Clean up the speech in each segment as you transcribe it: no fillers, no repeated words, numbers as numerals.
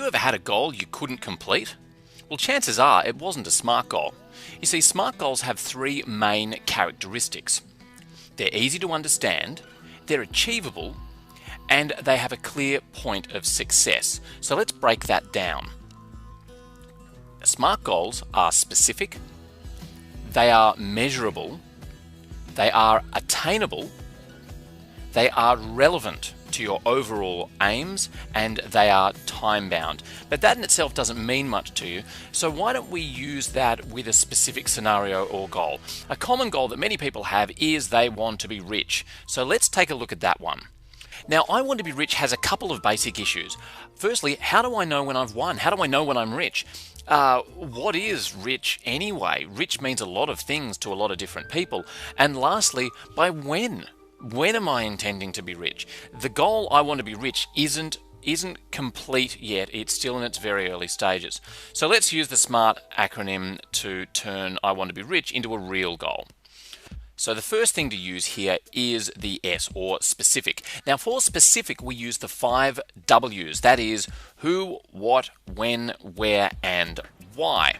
ever had a goal you couldn't complete? Well, chances are it wasn't a SMART goal. You see, SMART goals have three main characteristics. They're easy to understand, they're achievable, and they have a clear point of success. So let's break that down. SMART goals are specific, they are measurable, they are attainable, they are relevant to your overall aims, and they are time-bound. But that in itself doesn't mean much to you, so why don't we use that with a specific scenario or goal? A common goal that many people have is they want to be rich. So let's take a look at that one. Now, I want to be rich has a couple of basic issues. Firstly, how do I know when I've won? How do I know when I'm rich? What is rich anyway? Rich means a lot of things to a lot of different people. And lastly, by when? When am I intending to be rich? The goal I want to be rich isn't complete yet. It's still in its very early stages. So let's use the SMART acronym to turn I want to be rich into a real goal. So the first thing to use here is the S, or specific. Now for specific, we use the 5 W's. That is who, what, when, where, and why.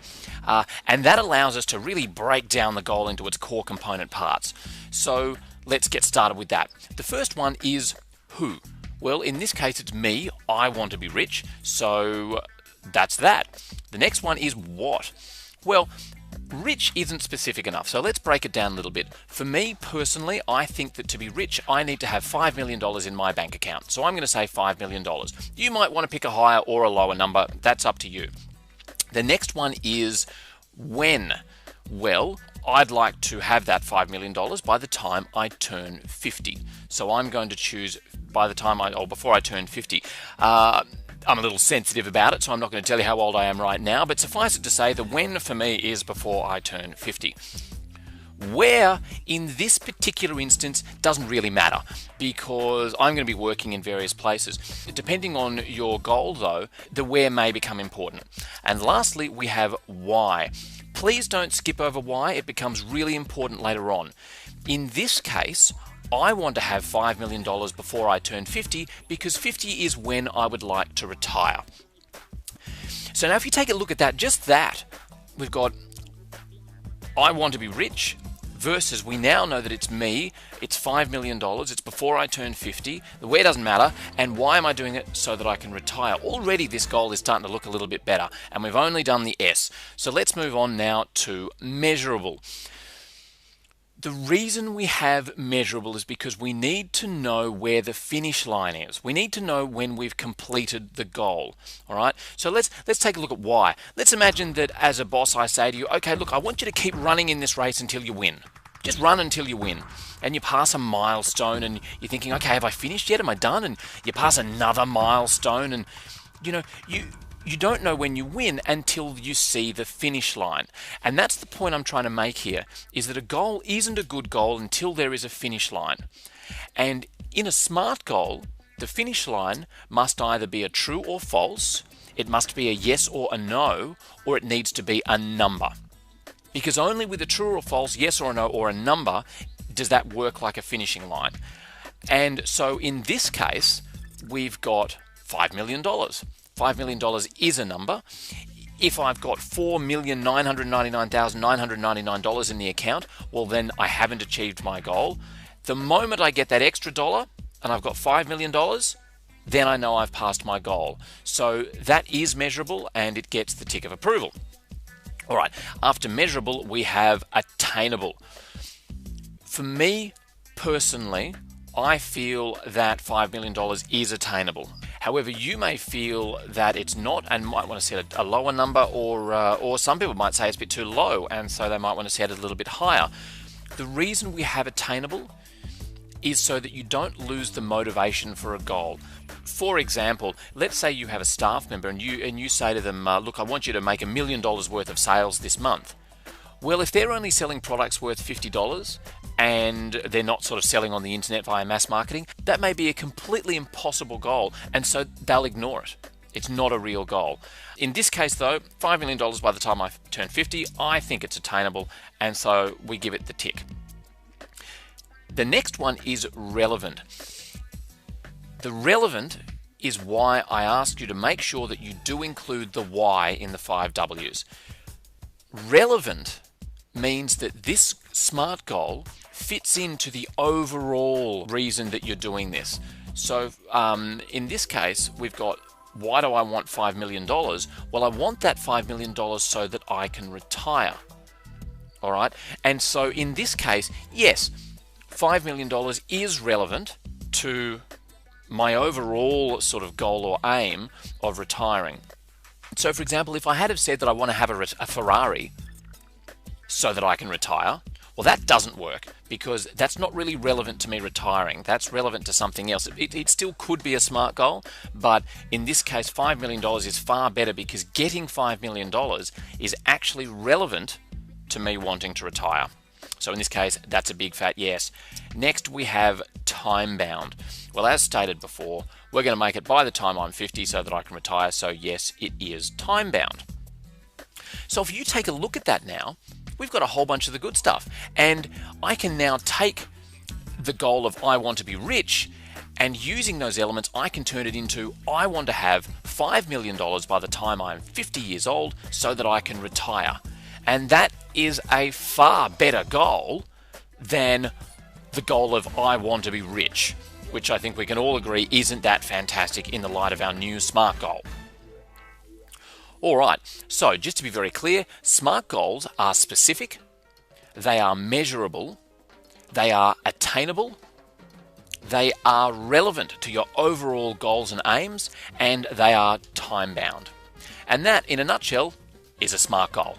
And that allows us to really break down the goal into its core component parts. So let's get started with that. The first one is who. Well, in this case, it's me. I want to be rich. So that's that. The next one is what. Well, rich isn't specific enough, so let's break it down a little bit. For me personally, I think that to be rich, I need to have $5 million in my bank account. So I'm going to say $5 million. You might want to pick a higher or a lower number. That's up to you. The next one is when. Well, I'd like to have that $5 million by the time I turn 50. So I'm going to choose by the time before I turn 50. I'm a little sensitive about it, so I'm not going to tell you how old I am right now, but suffice it to say the when for me is before I turn 50. Where, in this particular instance, doesn't really matter because I'm going to be working in various places. Depending on your goal, though, the where may become important. And lastly, we have why. Please don't skip over why. It becomes really important later on. In this case, I want to have $5 million before I turn 50 because 50 is when I would like to retire. So now if you take a look at that, just that, we've got I want to be rich versus we now know that it's me, it's $5 million, it's before I turn 50, the where doesn't matter, and why am I doing it? So that I can retire. Already this goal is starting to look a little bit better, and we've only done the S. So let's move on now to measurable. The reason we have measurable is because we need to know where the finish line is. We need to know when we've completed the goal. All right. So let's take a look at why. Let's imagine that as a boss, I say to you, okay, look, I want you to keep running in this race until you win. Just run until you win. And you pass a milestone and you're thinking, okay, have I finished yet? Am I done? And you pass another milestone and, you don't know when you win until you see the finish line. And that's the point I'm trying to make here, is that a goal isn't a good goal until there is a finish line. And in a SMART goal, the finish line must either be a true or false, it must be a yes or a no, or it needs to be a number. Because only with a true or false, yes or a no, or a number, does that work like a finishing line. And so in this case, we've got $5 million. $5 million is a number. If I've got $4,999,999 in the account, well then I haven't achieved my goal. The moment I get that extra dollar and I've got $5 million, then I know I've passed my goal. So that is measurable and it gets the tick of approval. All right, after measurable, we have attainable. For me personally, I feel that $5 million is attainable. However, you may feel that it's not and might want to set a lower number, or some people might say it's a bit too low and so they might want to set it a little bit higher. The reason we have attainable is so that you don't lose the motivation for a goal. For example, let's say you have a staff member and you say to them, look, I want you to make $1 million worth of sales this month. Well, if they're only selling products worth $50 and they're not sort of selling on the internet via mass marketing, that may be a completely impossible goal, and so they'll ignore it. It's not a real goal. In this case though, $5 million by the time I turn 50, I think it's attainable, and so we give it the tick. The next one is relevant. The relevant is why I ask you to make sure that you do include the why in the 5 W's. Relevant means that this SMART goal fits into the overall reason that you're doing this. So in this case, we've got, why do I want $5 million? Well, I want that $5 million so that I can retire. All right. And so in this case, yes, $5 million is relevant to my overall sort of goal or aim of retiring. So for example, if I had have said that I want to have a Ferrari so that I can retire, well, that doesn't work because that's not really relevant to me retiring. That's relevant to something else. It still could be a SMART goal, but in this case, $5 million is far better because getting $5 million is actually relevant to me wanting to retire. So in this case, that's a big fat yes. Next, we have time bound. Well, as stated before, we're going to make it by the time I'm 50 so that I can retire. So yes, it is time bound. So if you take a look at that now, we've got a whole bunch of the good stuff. And I can now take the goal of I want to be rich, and using those elements, I can turn it into I want to have $5 million by the time I'm 50 years old so that I can retire. And that is a far better goal than the goal of I want to be rich, which I think we can all agree isn't that fantastic in the light of our new SMART goal. All right, so just to be very clear, SMART goals are specific, they are measurable, they are attainable, they are relevant to your overall goals and aims, and they are time-bound. And that, in a nutshell, is a SMART goal.